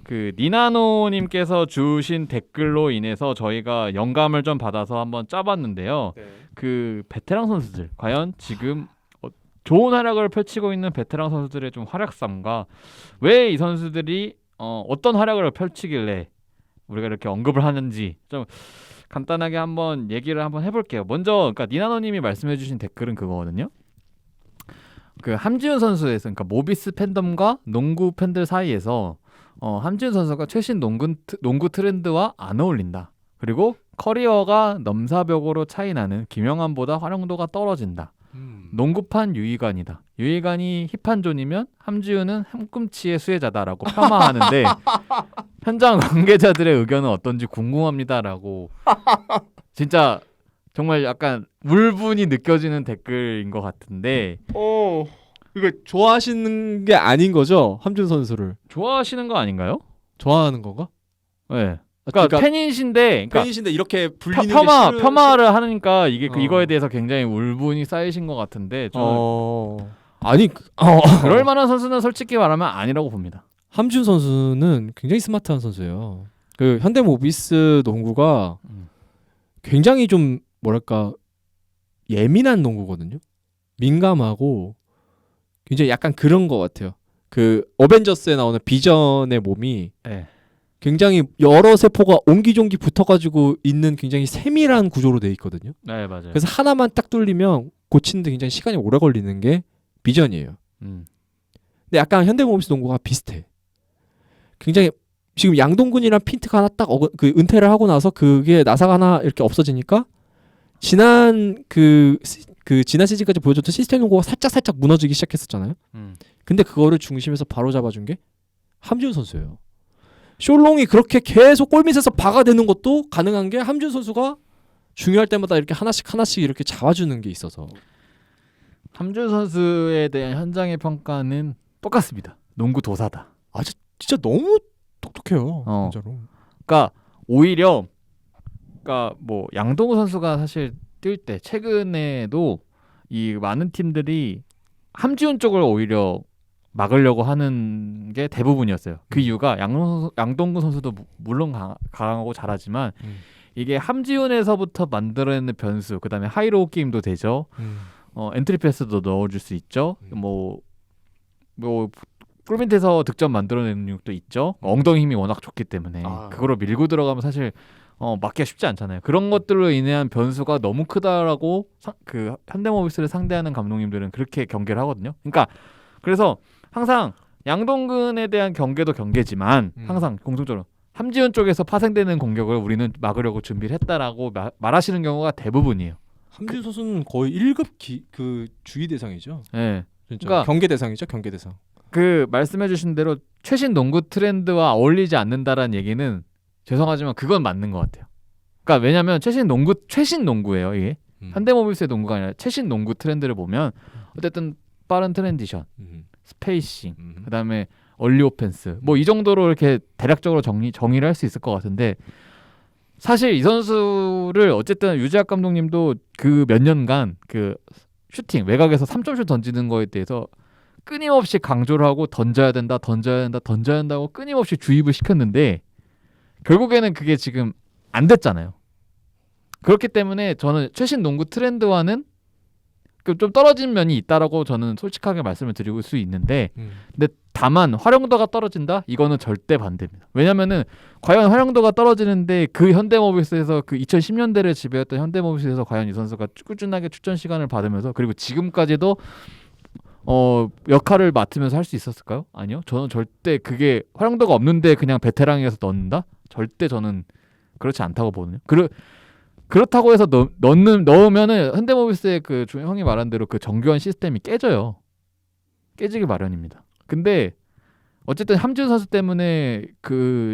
그 니나노님께서 주신 댓글로 인해서 저희가 영감을 좀 받아서 한번 짜봤는데요. 네. 그 베테랑 선수들 과연 지금 좋은 활약을 펼치고 있는 베테랑 선수들의 좀 활약상과 왜 이 선수들이 어떤 활약을 펼치길래 우리가 이렇게 언급을 하는지 좀 간단하게 한번 얘기를 한번 해볼게요. 먼저 그러니까 니나노님이 말씀해주신 댓글은 그거거든요. 그 함지훈 선수에서 그러니까 모비스 팬덤과 농구 팬들 사이에서 함지훈 선수가 최신 농구 트렌드와 안 어울린다. 그리고 커리어가 넘사벽으로 차이나는 김영환보다 활용도가 떨어진다. 농구판 유희관이다. 유희관이 힙한 존이면 함지훈은 함꿈치의 수혜자다라고 폄하하는데 현장 관계자들의 의견은 어떤지 궁금합니다라고 진짜 정말 약간 울분이 느껴지는 댓글인 것 같은데 이거 좋아하시는 게 아닌 거죠? 함준 선수를 좋아하시는 거 아닌가요? 좋아하는 건가? 네. 그러니까 팬이신데, 그러니까 팬이신데 이렇게 불리는 게 폄하를 하니까 이거에 어. 대해서 굉장히 울분이 쌓이신 것 같은데 저는 아니 그럴 만한 선수는 솔직히 말하면 아니라고 봅니다. 함준 선수는 굉장히 스마트한 선수예요. 그 현대모비스 농구가 굉장히 좀 뭐랄까 예민한 농구거든요. 민감하고 굉장히 약간 그런 것 같아요. 그 어벤져스에 나오는 비전의 몸이 네. 굉장히 여러 세포가 옹기종기 붙어가지고 있는 굉장히 세밀한 구조로 돼 있거든요. 네, 맞아요. 그래서 하나만 딱 뚫리면 고치는데 굉장히 시간이 오래 걸리는 게 비전이에요. 근데 약간 현대모비스 농구가 비슷해. 굉장히 지금 양동근이랑 핀트가 하나 딱 그 은퇴를 하고 나서 그게 나사가 하나 이렇게 없어지니까 지난 지난 시즌까지 보여줬던 시스템 농구가 살짝 무너지기 시작했었잖아요. 근데 그거를 중심에서 바로 잡아준 게 함지훈 선수예요. 숄롱이 그렇게 계속 골밑에서 박아대는 것도 가능한 게 함준 선수가 중요할 때마다 이렇게 하나씩 이렇게 잡아주는 게 있어서 함준 선수에 대한 현장의 평가는 똑같습니다. 농구 도사다. 진짜 너무 똑똑해요. 진짜로. 그러니까 오히려 그러니까 뭐 양동우 선수가 사실 뛸 때 최근에도 이 많은 팀들이 함지훈 쪽을 오히려 막으려고 하는 게 대부분이었어요. 그 이유가 양동근 선수도 물론 강하고 잘하지만 이게 함지훈에서부터 만들어내는 변수, 그다음에 하이로우 게임도 되죠. 엔트리 패스도 넣어줄 수 있죠. 뭐 골밑에서 득점 만들어내는 능력도 있죠. 엉덩이 힘이 워낙 좋기 때문에 그거로 밀고 들어가면 사실 막기가 쉽지 않잖아요. 그런 것들로 인한 변수가 너무 크다라고 그 현대모비스를 상대하는 감독님들은 그렇게 경계를 하거든요. 그러니까 그래서 항상 양동근에 대한 경계도 경계지만 항상 공통적으로 함지훈 쪽에서 파생되는 공격을 우리는 막으려고 준비를 했다라고 말하시는 경우가 대부분이에요. 함지훈 선수는 거의 1급 그 주의 대상이죠. 네. 진짜 그러니까 경계 대상이죠. 경계 대상. 그 말씀해주신 대로 최신 농구 트렌드와 어울리지 않는다라는 얘기는 죄송하지만 그건 맞는 것 같아요. 그러니까 왜냐하면 최신 농구예요. 이게 현대모비스의 농구가 아니라 최신 농구 트렌드를 보면 어쨌든 빠른 트랜지션, 스페이싱, 그다음에 얼리 오펜스 뭐 이 정도로 이렇게 대략적으로 정의를 할 수 있을 것 같은데 사실 이 선수를 어쨌든 유재학 감독님도 그 몇 년간 그 슈팅 외곽에서 3점슛 던지는 거에 대해서 끊임없이 강조를 하고 던져야 된다고 끊임없이 주입을 시켰는데 결국에는 그게 지금 안 됐잖아요. 그렇기 때문에 저는 최신 농구 트렌드와는 좀 떨어진 면이 있다라고 저는 솔직하게 말씀을 드리고 수 있는데 근데 다만 활용도가 떨어진다? 이거는 절대 반대입니다. 왜냐면은 과연 활용도가 떨어지는데 그 현대모비스에서 그 2010년대를 지배했던 현대모비스에서 과연 이 선수가 꾸준하게 출전 시간을 받으면서 그리고 지금까지도 역할을 맡으면서 할 수 있었을까요? 아니요. 저는 절대 그게 활용도가 없는데 그냥 베테랑이어서 넣는다? 절대 저는 그렇지 않다고 보거든요. 그렇다고 해서 넣으면은 현대모비스의 그 형이 말한 대로 그 정교한 시스템이 깨져요. 깨지기 마련입니다. 근데 어쨌든 함지훈 선수 때문에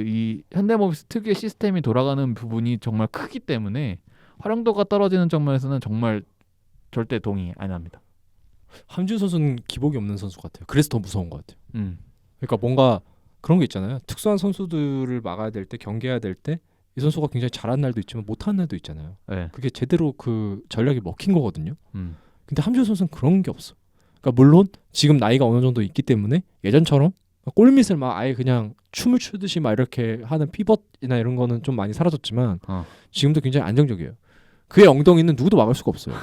이 현대모비스 특유의 시스템이 돌아가는 부분이 정말 크기 때문에 활용도가 떨어지는 점에서는 정말 절대 동의 안 합니다. 함지훈 선수는 기복이 없는 선수 같아요. 그래서 더 무서운 것 같아요. 그러니까 뭔가 그런 게 있잖아요. 특수한 선수들을 막아야 될 때, 경계해야 될 때 이 선수가 굉장히 잘하는 날도 있지만 못하는 날도 있잖아요. 네. 그게 제대로 그 전략이 먹힌 거거든요. 근데 함지훈 선수는 그런 게 없어. 그러니까 물론 지금 나이가 어느 정도 있기 때문에 예전처럼 골밑을 막 아예 그냥 춤을 추듯이 막 이렇게 하는 피벗이나 이런 거는 좀 많이 사라졌지만 지금도 굉장히 안정적이에요. 그의 엉덩이는 누구도 막을 수가 없어요.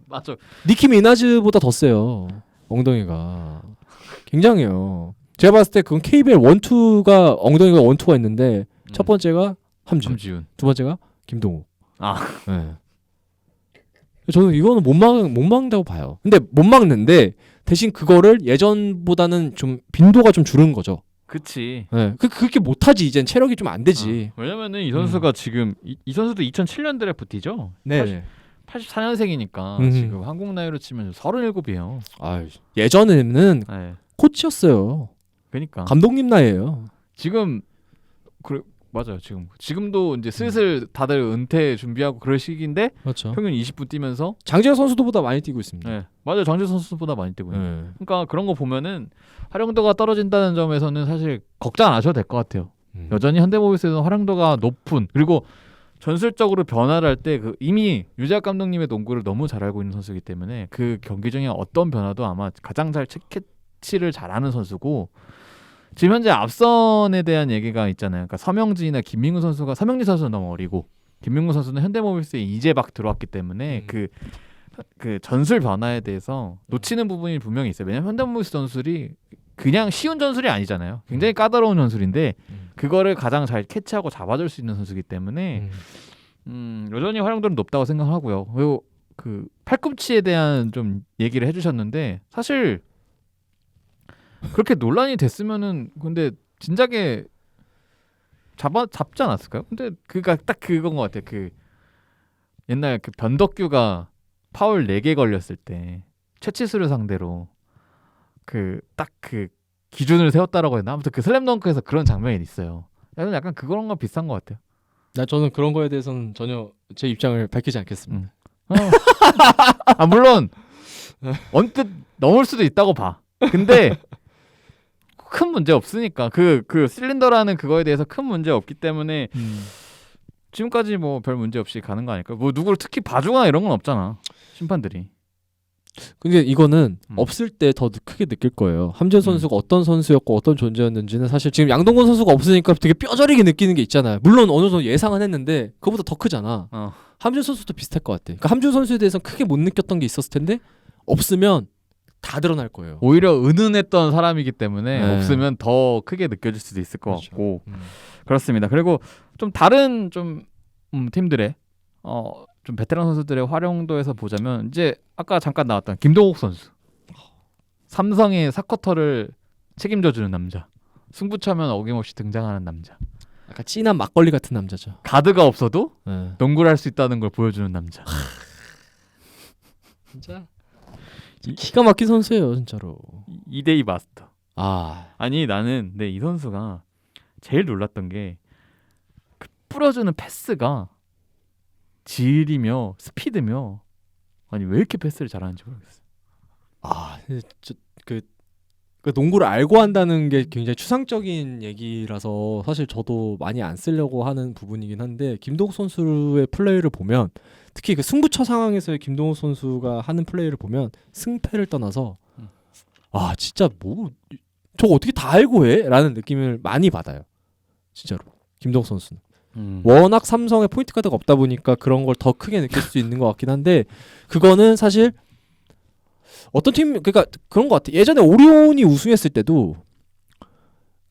맞아. 니키 미나즈보다 더 세요. 엉덩이가 굉장해요. 제가 봤을 때 그건 KBL 1, 2가 엉덩이가 1, 2가 있는데 첫 번째가 함지훈, 두 번째가 김동욱. 네. 저는 이거는 못 막는다고 봐요. 근데 못 막는데 대신 그거를 예전보다는 좀 빈도가 좀 줄은 거죠. 그치. 네. 그렇게 못하지. 이젠 체력이 좀 안 되지. 왜냐면은 이 선수가 지금 이 선수도 2007년 드래프트죠. 네. 84년생이니까 지금 한국 나이로 치면 37이에요. 예전에는 네. 코치였어요. 그러니까 감독님 나이에요. 지금 맞아요. 지금도 이제 슬슬 다들 은퇴 준비하고 그럴 시기인데 그렇죠. 평균 20분 뛰면서 장재현 선수도보다 많이 뛰고 있습니다. 네, 맞아요. 장재현 선수보다 많이 뛰고 있어요. 그러니까 그런 거 보면은 활용도가 떨어진다는 점에서는 사실 걱정 안 하셔도 될 것 같아요. 여전히 현대모비스에서는 활용도가 높은, 그리고 전술적으로 변화를 할 때 이미 유재학 감독님의 농구를 너무 잘 알고 있는 선수이기 때문에 그 경기 중에 어떤 변화도 아마 가장 잘 캐치를 잘하는 선수고, 지금 현재 앞선에 대한 얘기가 있잖아요. 그러니까 서명진이나 김민구 선수가, 서명진 선수는 너무 어리고 김민구 선수는 현대모비스에 이제 막 들어왔기 때문에 그 전술 변화에 대해서 놓치는 부분이 분명히 있어요. 왜냐면 현대모비스 전술이 그냥 쉬운 전술이 아니잖아요. 굉장히 까다로운 전술인데 그거를 가장 잘 캐치하고 잡아줄 수 있는 선수이기 때문에 여전히 활용도는 높다고 생각하고요. 그리고 그 팔꿈치에 대한 좀 얘기를 해주셨는데, 사실 그렇게 논란이 됐으면은 근데 진작에 잡지 않았을까요? 근데 그가 딱 그건 것 같아. 그 옛날 그 변덕규가 파울 4개 걸렸을 때 최치수를 상대로 딱 그 기준을 세웠다라고 했나? 아무튼 그 슬램덩크에서 그런 장면이 있어요. 약간 그런 거 비슷한 것 같아요. 저는 그런 거에 대해서는 전혀 제 입장을 밝히지 않겠습니다. 물론 언뜻 넘을 수도 있다고 봐. 근데 큰 문제 없으니까 그 실린더라는 그거에 대해서 큰 문제 없기 때문에 지금까지 뭐 별 문제 없이 가는 거 아닐까? 뭐 누구를 특히 봐주거나 이런 건 없잖아, 심판들이. 근데 이거는 없을 때 더 크게 느낄 거예요. 함재훈 선수가 어떤 선수였고 어떤 존재였는지는 사실 지금 양동근 선수가 없으니까 되게 뼈저리게 느끼는 게 있잖아요. 물론 어느 정도 예상은 했는데 그거보다 더 크잖아. 함재훈 선수도 비슷할 것 같아. 그러니까 함재훈 선수에 대해서는 크게 못 느꼈던 게 있었을 텐데 없으면 다 드러날 거예요. 오히려 은은했던 사람이기 때문에 없으면 더 크게 느껴질 수도 있을 것 같고. 그렇습니다. 그리고 좀 다른 좀 팀들의 좀 베테랑 선수들의 활용도에서 보자면, 이제 아까 잠깐 나왔던 김동욱 선수, 삼성의 사쿼터를 책임져주는 남자, 승부차면 어김없이 등장하는 남자, 약간 진한 막걸리 같은 남자죠. 가드가 없어도 농구를 할 수 있다는 걸 보여주는 남자. 진짜 기가 막힌 선수예요, 진짜로. 2대2 마스터. 아니 나는 근데 이 선수가 제일 놀랐던 게 그 뿌려주는 패스가 질이며 스피드며, 아니 왜 이렇게 패스를 잘하는지 모르겠어요. 그 농구를 알고 한다는 게 굉장히 추상적인 얘기라서 사실 저도 많이 안 쓰려고 하는 부분이긴 한데, 김동욱 선수의 플레이를 보면, 특히 그 승부처 상황에서의 김동욱 선수가 하는 플레이를 보면 승패를 떠나서 진짜 뭐 저거 어떻게 다 알고 해? 라는 느낌을 많이 받아요. 진짜로 김동욱 선수는 워낙 삼성에 포인트 카드가 없다 보니까 그런 걸 더 크게 느낄 수 있는 것 같긴 한데, 그거는 사실 어떤 팀, 그러니까 그런 것 같아. 예전에 오리온이 우승했을 때도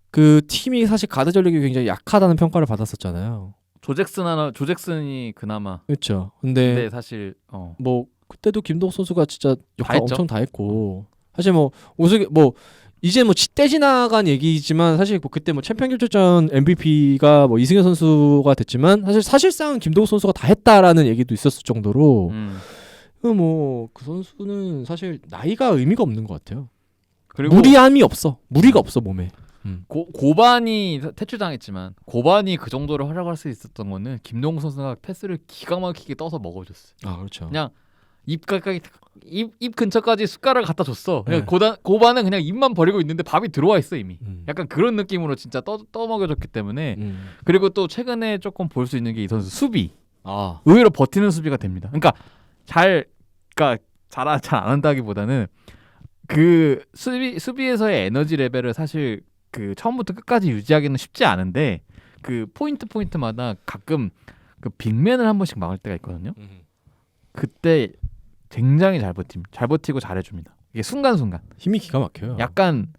그 팀이 사실 가드 전력이 굉장히 약하다는 평가를 받았었잖아요. 조잭슨이 그나마. 그렇죠. 근데 사실 뭐 그때도 김동욱 선수가 진짜 역할 엄청 다 했고, 사실 뭐 우승 뭐 이제 뭐 떼 지나간 얘기지만 사실 뭐 그때 뭐 챔피언 결정전 MVP가 뭐 이승현 선수가 됐지만 사실상 김동욱 선수가 다 했다라는 얘기도 있었을 정도로 뭐 그 선수는 사실 나이가 의미가 없는 것 같아요. 그리고 무리함이 없어. 무리가 없어 몸에. 고반이 퇴출당했지만 고반이 그 정도로 활약할 수 있었던 거는 김동욱 선수가 패스를 기가 막히게 떠서 먹어줬어요. 그렇죠. 그냥 입 근처까지 숟가락을 갖다 줬어. 그냥 고반은 그냥 입만 버리고 있는데 밥이 들어와 있어 이미. 약간 그런 느낌으로 진짜 떠먹여줬기 때문에. 그리고 또 최근에 조금 볼 수 있는 게 이 선수 수비. 의외로 버티는 수비가 됩니다. 그러니까 잘 안 한다기보다는 그 수비에서의 에너지 레벨을 사실 그 처음부터 끝까지 유지하기는 쉽지 않은데 그 포인트마다 가끔 그 빅맨을 한 번씩 막을 때가 있거든요. 그때 굉장히 잘 버티고 잘해줍니다. 이게 순간순간 힘이 기가 막혀요. 약간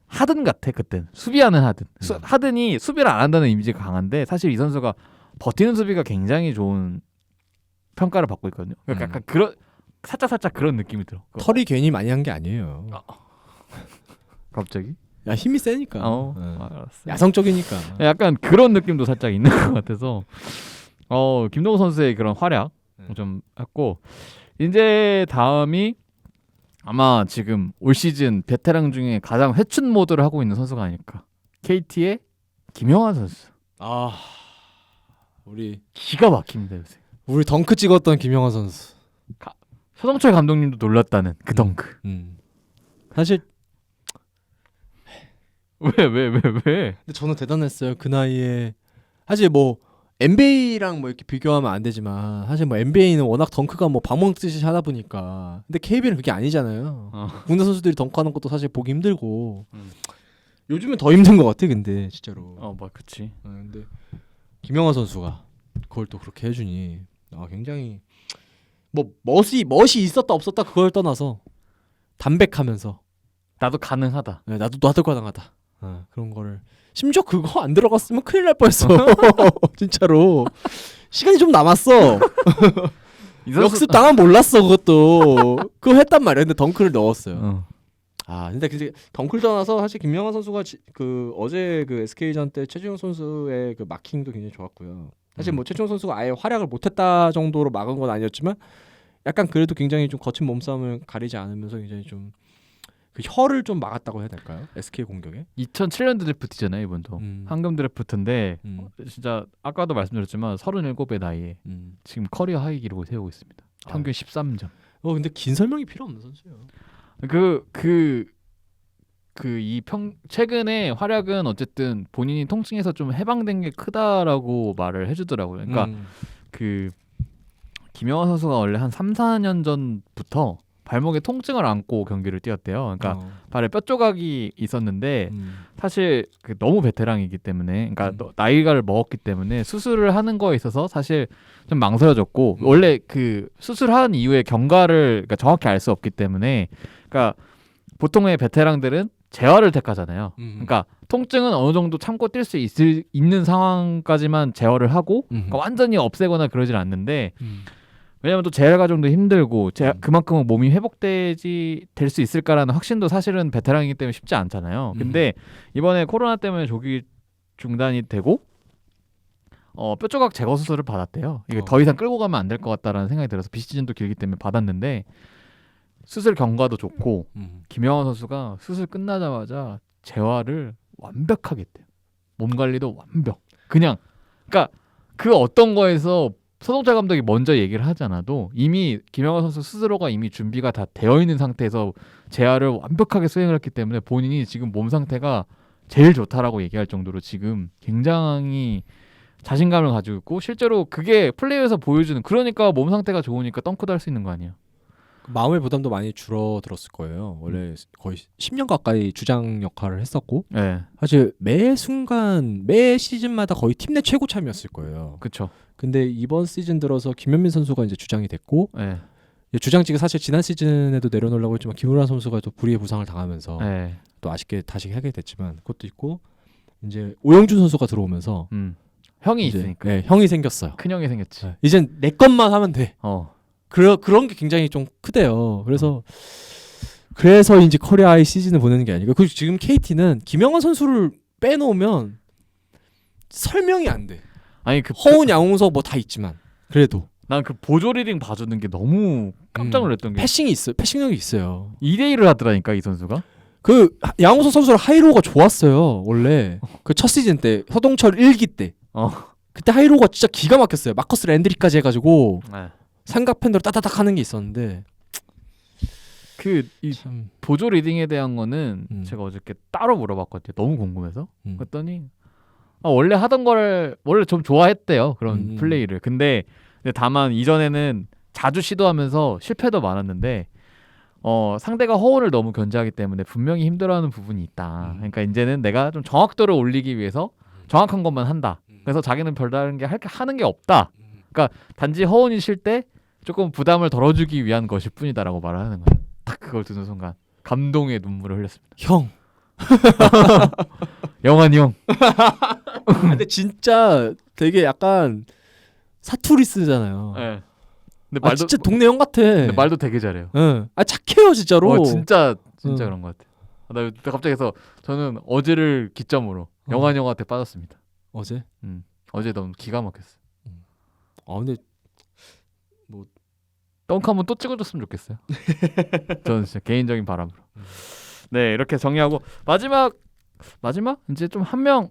하든 같아. 그땐 수비하는 하든 하든이 수비를 안 한다는 이미지가 강한데 사실 이 선수가 버티는 수비가 굉장히 좋은 평가를 받고 있거든요. 그러니까 약간 그런 살짝 그런 느낌이 들어. 털이 괜히 많이 한 게 아니에요. 갑자기? 야 힘이 세니까. 알았어. 야성적이니까. 약간 그런 느낌도 살짝 있는 것 같아서 김동우 선수의 그런 활약 좀 했고 이제 다음이 아마 지금 올 시즌 베테랑 중에 가장 회춘 모드를 하고 있는 선수가 아닐까. KT의 김영환 선수. 우리 기가 막힙니다 요새. 우리 덩크 찍었던 김영환 선수. 서동철 감독님도 놀랐다는 그 덩크. 사실 왜? 근데 저는 대단했어요. 그 나이에 사실 뭐 NBA랑 뭐 이렇게 비교하면 안 되지만 사실 뭐 NBA는 워낙 덩크가 뭐 방망치듯이 하다 보니까 근데 KBL은 그게 아니잖아요. 국내 선수들이 덩크하는 것도 사실 보기 힘들고 요즘은 더 힘든 것 같아. 근데 진짜로. 뭐 그치. 근데 김영환 선수가 그걸 또 그렇게 해주니 굉장히 뭐 멋이 있었다 없었다 그걸 떠나서 담백하면서 나도 가능하다. 나도 가능하다. 그런 거를 심지어 그거 안 들어갔으면 큰일 날 뻔했어. 진짜로 시간이 좀 남았어. 역습 당하면 몰랐어. 그것도 그거 했단 말이야. 근데 덩크를 넣었어요. 근데 덩크를 떠나서 사실 김영환 선수가 그 어제 그 SK전 때 최지용 선수의 그 마킹도 굉장히 좋았고요. 사실 뭐 최지용 선수가 아예 활약을 못했다 정도로 막은 건 아니었지만 약간 그래도 굉장히 좀 거친 몸싸움을 가리지 않으면서 굉장히 좀 그 혀를 좀 막았다고 해야 될까요? SK 공격에 2007년 드래프트잖아요 이번도. 황금 드래프트인데 진짜 아까도 말씀드렸지만 37의 나이에 지금 커리어 하이 기록을 세우고 있습니다. 평균 13점. 근데 긴 설명이 필요 없는 선수예요. 최근에 활약은 어쨌든 본인이 통증에서 좀 해방된 게 크다라고 말을 해주더라고요. 그러니까 그 김영환 선수가 원래 한 3-4년 전부터 발목에 통증을 안고 경기를 뛰었대요. 그러니까 발에 뼈 조각이 있었는데 사실 너무 베테랑이기 때문에, 그러니까 나이가를 먹었기 때문에 수술을 하는 거에 있어서 사실 좀 망설여졌고 원래 그 수술한 이후에 경과를 그러니까 정확히 알 수 없기 때문에, 그러니까 보통의 베테랑들은 재활을 택하잖아요. 그러니까 통증은 어느 정도 참고 뛸 수 있는 상황까지만 재활을 하고 그러니까 완전히 없애거나 그러질 않는데. 왜냐면 또 재활 과정도 힘들고 그만큼 몸이 회복될 수 있을까라는 확신도 사실은 베테랑이기 때문에 쉽지 않잖아요. 근데 이번에 코로나 때문에 조기 중단이 되고 뼈조각 제거 수술을 받았대요. 이게 더 이상 끌고 가면 안 될 것 같다라는 생각이 들어서 비시즌도 길기 때문에 받았는데 수술 경과도 좋고 김영환 선수가 수술 끝나자마자 재활을 완벽하게 했대요. 몸 관리도 완벽. 그러니까 그 어떤 거에서 서동철 감독이 먼저 얘기를 하지 않아도 이미 김영환 선수 스스로가 이미 준비가 다 되어 있는 상태에서 재활을 완벽하게 수행을 했기 때문에 본인이 지금 몸 상태가 제일 좋다라고 얘기할 정도로 지금 굉장히 자신감을 가지고 있고, 실제로 그게 플레이에서 보여주는, 그러니까 몸 상태가 좋으니까 덩크도 할 수 있는 거 아니에요. 마음의 부담도 많이 줄어들었을 거예요. 원래 거의 10년 가까이 주장 역할을 했었고 사실 매 순간 매 시즌마다 거의 팀 내 최고 참이었을 거예요. 그렇죠. 근데 이번 시즌 들어서 김현민 선수가 이제 주장이 됐고 주장직을 사실 지난 시즌에도 내려놓으려고 했지만 김우란 선수가 또 불의의 부상을 당하면서 또 아쉽게 다시 하게 됐지만 그것도 있고, 이제 오영준 선수가 들어오면서 형이 있으니까 형이 생겼어요. 큰 형이 생겼지. 이젠 내 것만 하면 돼. 그런 게 굉장히 좀 크대요. 그래서 이제 커리어 하이 시즌을 보내는 게 아니고, 그리고 지금 KT는 김영환 선수를 빼놓으면 설명이 안 돼. 아니 허운 양홍석 뭐 다 있지만 그래도 난 그 보조 리딩 봐주는 게 너무 깜짝 놀랐던 게 패싱이 있어요. 패싱력이 있어요. 2대1을 하더라니까 이 선수가. 그 양홍석 선수랑 하이로가 좋았어요. 원래 그 첫 시즌 때 서동철 1기 때 그때 하이로가 진짜 기가 막혔어요. 마커스 랜드리까지 해가지고 삼각 팬더로 따다닥 하는 게 있었는데, 이 보조 리딩에 대한 거는 제가 어저께 따로 물어봤거든요. 너무 궁금해서. 그랬더니 원래 하던 거를 원래 좀 좋아했대요. 그런 플레이를. 근데 다만 이전에는 자주 시도하면서 실패도 많았는데 상대가 허울을 너무 견제하기 때문에 분명히 힘들어하는 부분이 있다. 그러니까 이제는 내가 좀 정확도를 올리기 위해서 정확한 것만 한다. 그래서 자기는 별다른 게 하는 게 없다. 그러니까 단지 허운이 쉴 때 조금 부담을 덜어주기 위한 것일 뿐이다라고 말을 하는 거예요. 딱 그걸 듣는 순간 감동의 눈물을 흘렸습니다. 형. 영환이 형. 근데 진짜 되게 약간 사투리 쓰잖아요. 네. 근데 진짜 동네 형 같아. 근데 말도 되게 잘해요. 응. 착해요 진짜로. 진짜 그런 것 같아. 나 갑자기 해서 저는 어제를 기점으로 영환이 형한테 빠졌습니다. 어제? 어제 너무 기가 막혔어. 근데 덩크 한번 또 찍어줬으면 좋겠어요. 저는 진짜 개인적인 바람으로. 네, 이렇게 정리하고 마지막 이제 좀 한 명,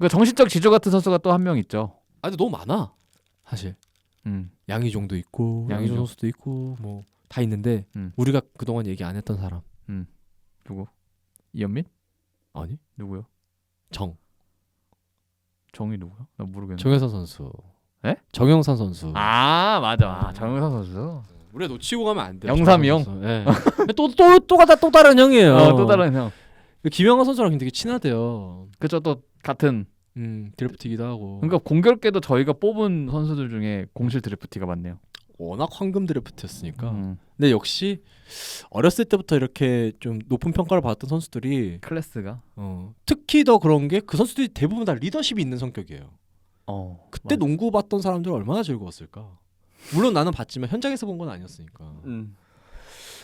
그 정신적 지주 같은 선수가 또 한 명 있죠. 근데 너무 많아 사실. 양희종도 있고 양희종 선수도 있고 뭐 다 있는데 우리가 그동안 얘기 안 했던 사람. 누구? 이현민? 아니. 누구요? 정이 누구야? 나 모르겠네. 정영선 선수. 에? 정영선 선수. 맞아. 정영선 선수. 우리가 놓치고 가면 안 돼. 영삼이 형. 네. 또 다른 형이에요. 또 다른 형. 김영하 선수랑 되게 친하대요. 그죠, 또 같은 드래프트이기도 하고. 그러니까 공교롭게도 저희가 뽑은 선수들 중에 공실 드래프티가 많네요. 워낙 황금 드래프트였으니까. 근데 역시 어렸을 때부터 이렇게 좀 높은 평가를 받았던 선수들이 클래스가 특히 더 그런 게 그 선수들이 대부분 다 리더십이 있는 성격이에요. 그때 맞아. 농구 봤던 사람들 얼마나 즐거웠을까. 물론 나는 봤지만 현장에서 본 건 아니었으니까.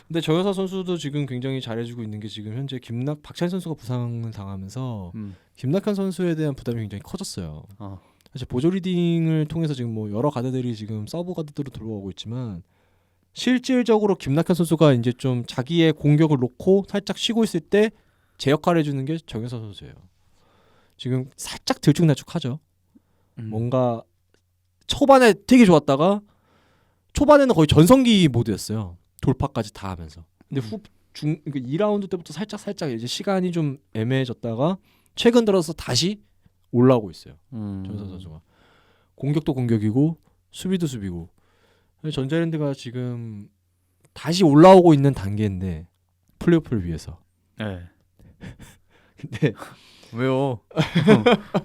근데 정여사 선수도 지금 굉장히 잘해주고 있는 게 지금 현재 박찬희 선수가 부상을 당하면서 김낙현 선수에 대한 부담이 굉장히 커졌어요. 사실 보조 리딩을 통해서 지금 뭐 여러 가드들이 지금 서브 가드들로 들어오고 있지만 실질적으로 김낙현 선수가 이제 좀 자기의 공격을 놓고 살짝 쉬고 있을 때 제 역할을 해주는 게 정여사 선수예요. 지금 살짝 들쭉날쭉하죠. 뭔가 초반에 되게 좋았다가 초반에는 거의 전성기 모드였어요. 돌파까지 다 하면서. 근데 그러니까 2라운드 때부터 살짝 이제 시간이 좀 애매해졌다가 최근 들어서 다시 올라오고 있어요. 전선 선수가. 공격도 공격이고 수비도 수비고. 전자랜드가 지금 다시 올라오고 있는 단계인데 플레이오프를 위해서. 네. 근데 왜요?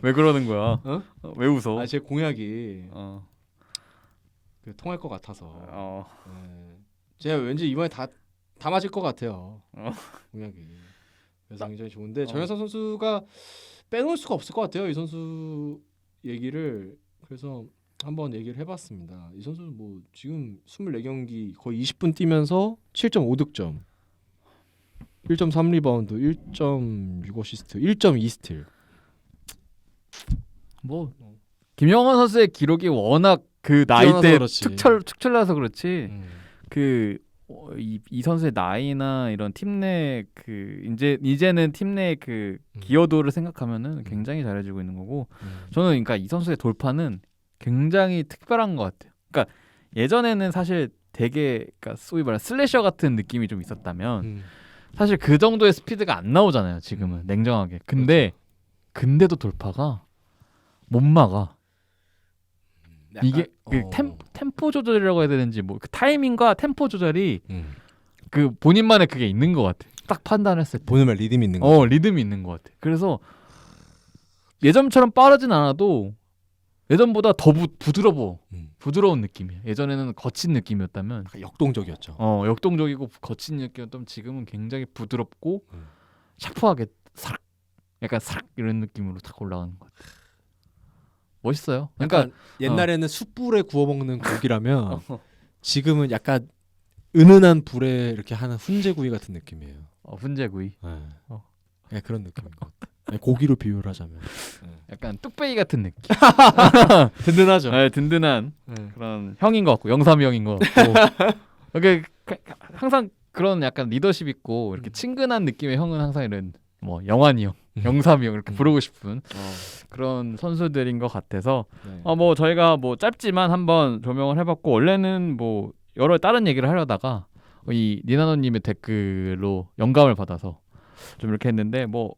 왜 그러는 거야? 왜 웃어? 제 공약이 통할 것 같아서. 제가 왠지 이번에 다 맞을 것 같아요. 공약이. 그래서 굉장히 좋은데 정현석 선수가 빼놓을 수가 없을 것 같아요. 이 선수 얘기를. 그래서 한번 얘기를 해봤습니다. 이 선수 뭐 지금 24경기 거의 20분 뛰면서 7.5득점, 1.3 리바운드, 1.6 어시스트, 1.2 스틸. 뭐 김영환 선수의 기록이 워낙 그 나이 때 축철나서 그렇지. 이 선수의 나이나 이런 팀 내 이제는 팀 내 기여도를 생각하면은 굉장히 잘해주고 있는 거고. 저는 그러니까 이 선수의 돌파는 굉장히 특별한 것 같아요. 그러니까 예전에는 사실 되게 그러니까 소위 말하는 슬래셔 같은 느낌이 좀 있었다면 사실 그 정도의 스피드가 안 나오잖아요. 지금은 냉정하게. 근데도 돌파가 못 막아. 이게 템포 조절이라고 해야 되는지 뭐 그 타이밍과 템포 조절이 그 본인만의 그게 있는 것 같아. 딱 판단했을 때. 본인만 리듬이 있는 거. 리듬이 있는 것 같아. 그래서 예전처럼 빠르진 않아도 예전보다 더 부드러운 느낌이야. 예전에는 거친 느낌이었다면 역동적이었죠. 역동적이고 거친 느낌이었다면 지금은 굉장히 부드럽고 샤프하게 약간 이런 느낌으로 탁 올라가는 것 같아. 멋있어요. 그러니까 옛날에는 숯불에 구워 먹는 고기라면 지금은 약간 은은한 불에 이렇게 하는 훈제구이 같은 느낌이에요. 훈제구이. 네, 그런 느낌인 것 같아. 고기로 비유를 하자면 약간 뚝배기 같은 느낌. 든든하죠. 네, 든든한 그런 형인 것 같고 영삼이 형인 것 같고. 이렇게 항상 그런 약간 리더십 있고 이렇게 친근한 느낌의 형은 항상 이런 뭐 영환이 형, 영삼이 형 이렇게 부르고 싶은 그런 선수들인 것 같아서 뭐 저희가 뭐 짧지만 한번 조명을 해봤고 원래는 뭐 여러 다른 얘기를 하려다가 이 니나노님의 댓글로 영감을 받아서 좀 이렇게 했는데 뭐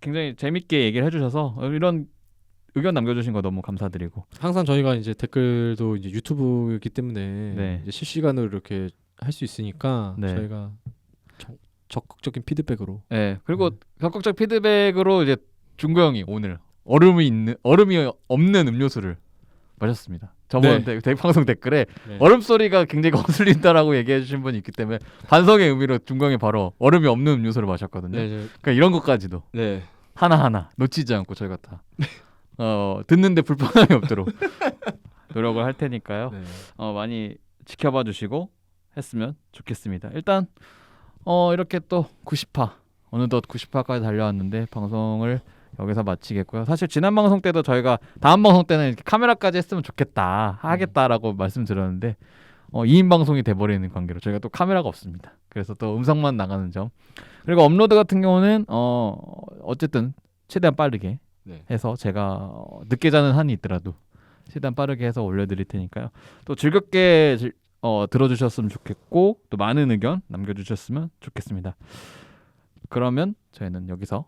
굉장히 재밌게 얘기를 해주셔서 이런 의견 남겨주신 거 너무 감사드리고 항상 저희가 이제 댓글도 이제 유튜브이기 때문에 이제 실시간으로 이렇게 할 수 있으니까 저희가 적극적인 피드백으로. 네. 그리고 적극적 피드백으로 이제 중구 형이 오늘 얼음이 없는 음료수를 마셨습니다. 저번 방송 댓글에 네. 얼음 소리가 굉장히 거슬린다라고 얘기해 주신 분이 있기 때문에 반성의 의미로 중구 형이 바로 얼음이 없는 음료수를 마셨거든요. 네, 그러니까 이런 것까지도 네. 하나하나 놓치지 않고 저희가 다 듣는데 불편함이 없도록 노력을 할 테니까요. 네. 많이 지켜봐 주시고 했으면 좋겠습니다. 일단 이렇게 또 90화 어느덧 90화까지 달려왔는데 방송을 여기서 마치겠고요. 사실 지난 방송 때도 저희가 다음 방송 때는 이렇게 카메라까지 했으면 좋겠다 하겠다라고 말씀드렸는데 2인 방송이 돼버리는 관계로 저희가 또 카메라가 없습니다. 그래서 또 음성만 나가는 점. 그리고 업로드 같은 경우는 어쨌든 최대한 빠르게 해서 제가 늦게 자는 한이 있더라도 최대한 빠르게 해서 올려드릴 테니까요. 또 즐겁게 들어주셨으면 좋겠고 또 많은 의견 남겨주셨으면 좋겠습니다. 그러면 저희는 여기서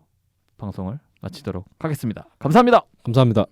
방송을 마치도록 하겠습니다. 감사합니다. 감사합니다.